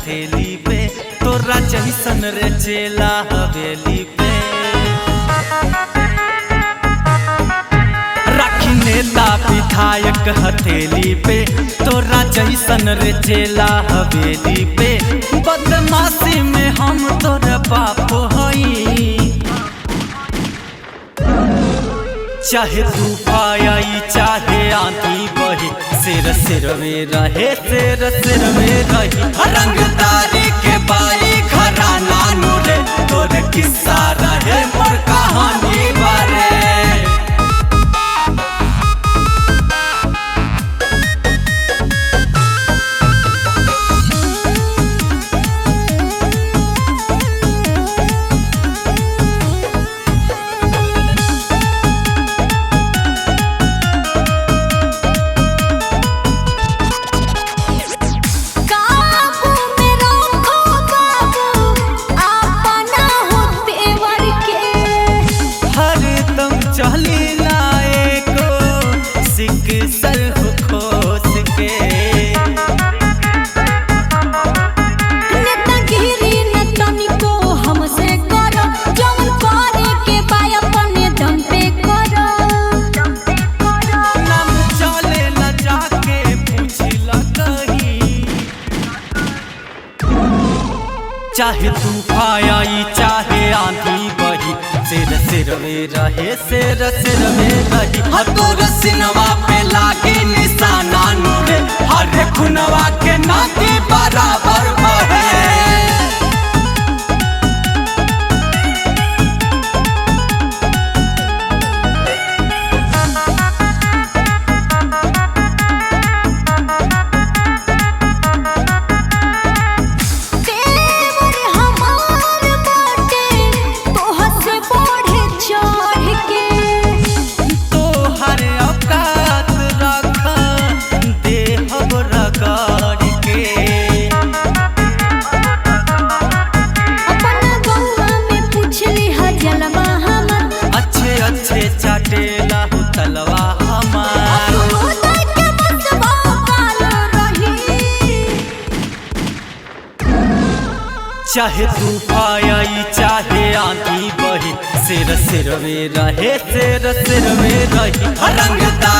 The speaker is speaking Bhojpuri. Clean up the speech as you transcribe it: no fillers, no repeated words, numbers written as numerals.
हथेली पे, तोरा जैसन रे चेला हवेली पे। राखी नेता विधायक हथेली पे, तोरा जैसन रे चेला हवेली पे। बदमाशी में हम तोर बाप हई, चाहे तूफान आई चाहे आंधी बही, सिर सिर में रहे सिर सिर में रही। रंगदारी के बाई घराना नूरे, तोर किस्सा रहे मोर कहानी बारे। चली लाए को सिक सर खोस के, नेतागिरी न तनिको हमसे करो, जौन करे के बा अपने दम पे करो। नाम चले न जाके पूछला कहीं, चाहे तूफान आई चाहे आंधी बही, सिर सिर में रहे सिर सिर में रही। तोर सिनवा पे लागे निशाना नूरे, हर खुनवा के नाती बराबर बहे। अच्छे चाटेला हो तलवा हमार, चाहे तूफान आई चाहे आंधी बही, सिर सिर में रहे सिर सिर में रही। रंगदार